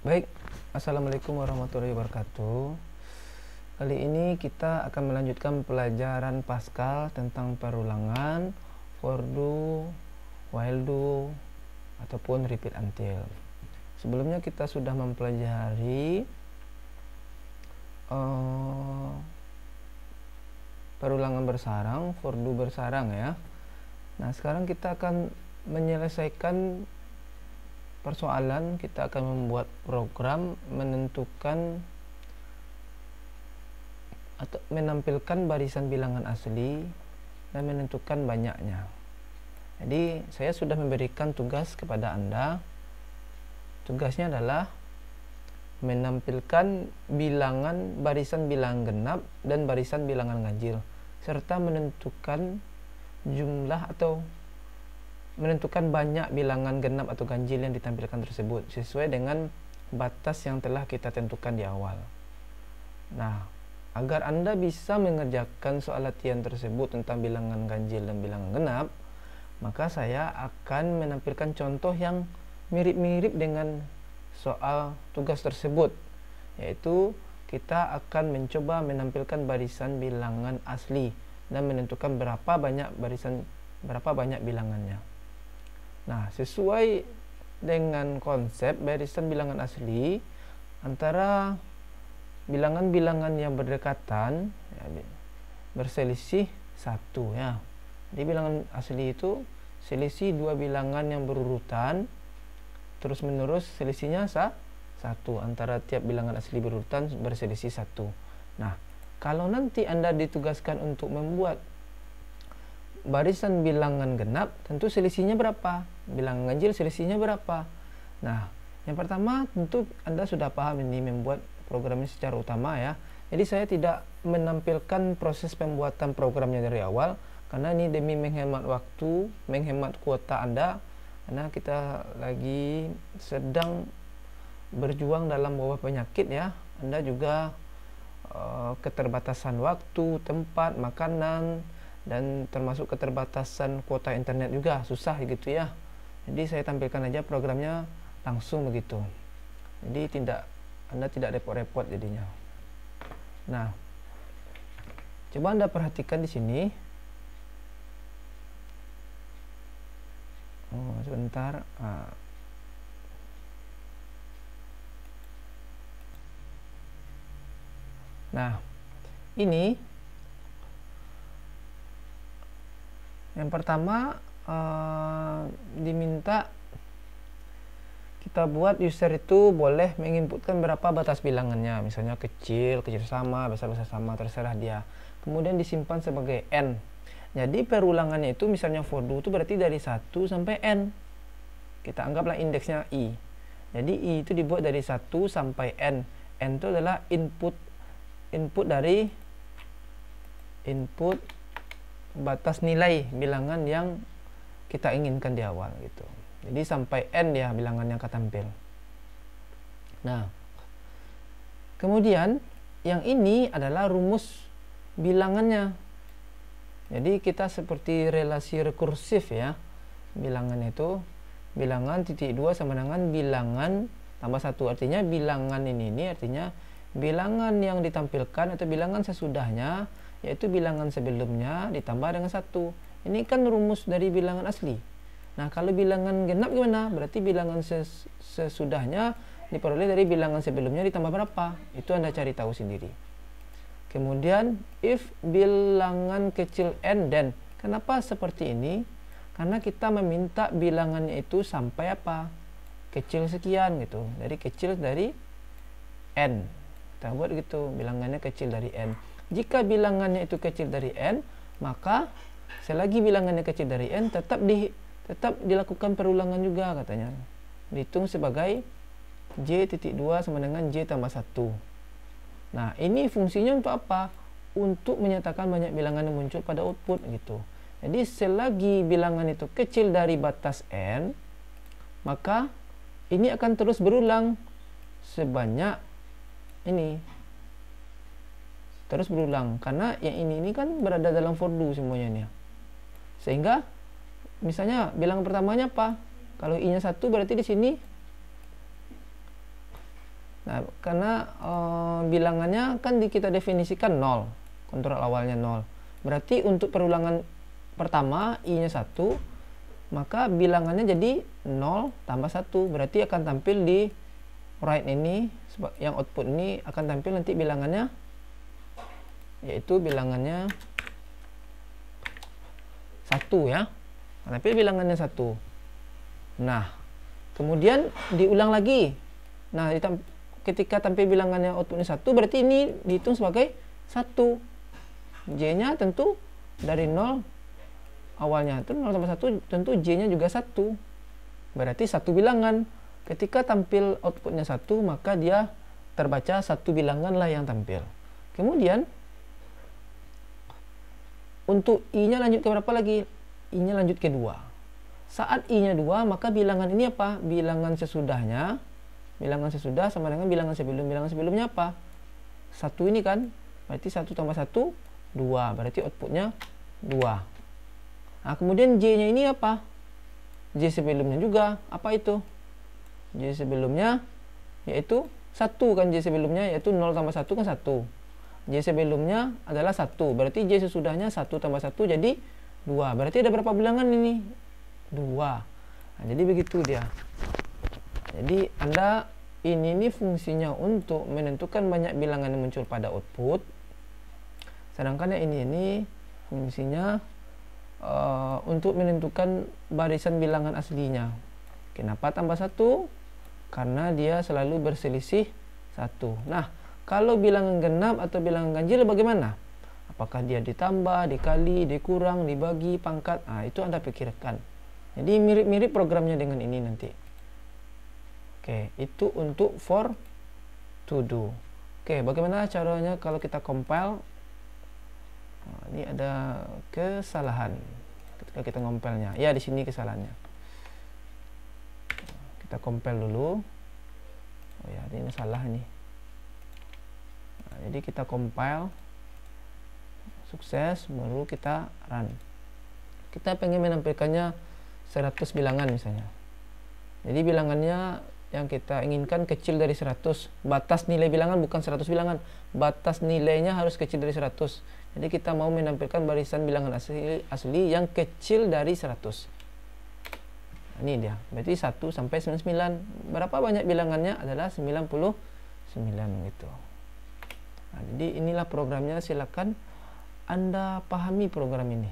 Baik, Assalamualaikum warahmatullahi wabarakatuh. Kali ini kita akan melanjutkan pelajaran Pascal tentang perulangan, for do, while do, ataupun repeat until. Sebelumnya kita sudah mempelajari perulangan bersarang, for do bersarang ya. Nah, sekarang kita akan menyelesaikan persoalan. Kita akan membuat program menentukan atau menampilkan barisan bilangan asli dan menentukan banyaknya. Jadi saya sudah memberikan tugas kepada Anda. Tugasnya adalah menampilkan bilangan barisan bilangan genap dan barisan bilangan ganjil, serta menentukan jumlah atau menentukan banyak bilangan genap atau ganjil yang ditampilkan tersebut sesuai dengan batas yang telah kita tentukan di awal. Nah, agar Anda bisa mengerjakan soal latihan tersebut tentang bilangan ganjil dan bilangan genap, maka saya akan menampilkan contoh yang mirip-mirip dengan soal tugas tersebut, yaitu kita akan mencoba menampilkan barisan bilangan asli dan menentukan berapa banyak bilangannya. Nah, sesuai dengan konsep barisan bilangan asli, antara bilangan-bilangan yang berdekatan ya, berselisih satu ya. Jadi bilangan asli itu selisih dua bilangan yang berurutan terus menerus, selisihnya satu. Antara tiap bilangan asli berurutan berselisih satu. Nah, kalau nanti Anda ditugaskan untuk membuat barisan bilangan genap, tentu selisihnya berapa? Bilangan ganjil selisihnya berapa? Nah, yang pertama tentu Anda sudah paham ini membuat programnya secara utama ya. Jadi saya tidak menampilkan proses pembuatan programnya dari awal, karena ini demi menghemat waktu, menghemat kuota Anda, karena kita lagi sedang berjuang dalam wabah penyakit ya. Anda juga keterbatasan waktu, tempat, makanan, dan termasuk keterbatasan kuota internet juga susah gitu ya. Jadi saya tampilkan aja programnya langsung begitu. Jadi Anda tidak repot-repot jadinya. Nah, coba Anda perhatikan di sini. Sebentar. Nah, ini yang pertama diminta kita buat user itu boleh menginputkan berapa batas bilangannya, misalnya kecil sama, besar sama, terserah dia. Kemudian disimpan sebagai n. Jadi perulangannya itu misalnya for do itu berarti dari 1 sampai n. Kita anggaplah indeksnya i. Jadi i itu dibuat dari 1 sampai n. N itu adalah input batas nilai bilangan yang kita inginkan di awal gitu. Jadi sampai n ya bilangan yang akan tampil. Nah, kemudian yang ini adalah rumus bilangannya. Jadi kita seperti relasi rekursif ya. Bilangan itu bilangan titik 2 sama dengan bilangan tambah 1. Artinya bilangan ini artinya bilangan yang ditampilkan atau bilangan sesudahnya, yaitu bilangan sebelumnya ditambah dengan 1. Ini kan rumus dari bilangan asli. Nah, kalau bilangan genap gimana? Berarti bilangan sesudahnya diperoleh dari bilangan sebelumnya ditambah berapa? Itu Anda cari tahu sendiri. Kemudian if bilangan kecil n, then kenapa seperti ini? Karena kita meminta bilangannya itu sampai apa? Kecil sekian gitu. Dari kecil dari n. Kita buat gitu, bilangannya kecil dari n. Jika bilangannya itu kecil dari n, maka selagi bilangannya kecil dari n tetap dilakukan perulangan juga katanya. Dihitung sebagai j.2 sama dengan j tambah 1. Nah, ini fungsinya untuk apa? Untuk menyatakan banyak bilangan yang muncul pada output gitu. Jadi selagi bilangan itu kecil dari batas n, maka ini akan terus berulang sebanyak ini. Terus berulang karena yang ini kan berada dalam for do semuanya nih. Sehingga misalnya bilangan pertamanya apa? Kalau i-nya 1 berarti di sini Nah, karena bilangannya kan kita definisikan 0, kontrol awalnya 0. Berarti untuk perulangan pertama i-nya 1, maka bilangannya jadi 0 tambah 1. Berarti akan tampil di right ini, yang output ini akan tampil nanti bilangannya, yaitu bilangannya 1 ya. Tampil bilangannya 1. Nah, kemudian diulang lagi. Nah, ketika tampil bilangannya outputnya 1, berarti ini dihitung sebagai 1. J-nya tentu dari 0 awalnya itu 0 tambah 1, tentu J-nya juga 1. Berarti satu bilangan. Ketika tampil outputnya 1, maka dia terbaca satu bilangan lah yang tampil. Kemudian untuk I-nya lanjut ke berapa lagi? I-nya lanjut ke 2. Saat I-nya 2, maka bilangan ini apa? Bilangan sesudahnya. Bilangan sesudah sama dengan bilangan sebelum. Bilangan sebelumnya apa? 1 ini kan. Berarti 1 tambah 1, 2. Berarti outputnya 2. Nah, kemudian J-nya ini apa? J sebelumnya juga. Apa itu? J sebelumnya yaitu 1 kan. J sebelumnya yaitu 0 tambah 1 kan 1. J sebelumnya adalah 1. Berarti J sesudahnya 1 tambah 1 jadi 2. Berarti ada berapa bilangan ini? 2. Nah, jadi begitu dia. Jadi ini fungsinya untuk menentukan banyak bilangan yang muncul pada output. Sedangkan yang ini fungsinya untuk menentukan barisan bilangan aslinya. Kenapa tambah 1? Karena dia selalu berselisih 1. Nah, kalau bilangan genap atau bilangan ganjil bagaimana? Apakah dia ditambah, dikali, dikurang, dibagi, pangkat? Nah, itu Anda pikirkan. Jadi mirip-mirip programnya dengan ini nanti. Oke, itu untuk for to do. Oke, bagaimana caranya kalau kita compile? Nah, ini ada kesalahan ketika kita compile-nya. Ya, di sini kesalahannya. Kita compile dulu. Oh ya, ini salah ini. Nah, jadi kita compile, sukses, baru kita run. Kita pengen menampilkannya 100 bilangan misalnya. Jadi bilangannya yang kita inginkan kecil dari 100. Batas nilai bilangan bukan 100 bilangan. Batas nilainya harus kecil dari 100. Jadi kita mau menampilkan barisan bilangan asli yang kecil dari 100. Nah, ini dia. Berarti 1 sampai 99. Berapa banyak bilangannya? Adalah 99 gitu. Nah, jadi inilah programnya. Silakan Anda pahami program ini.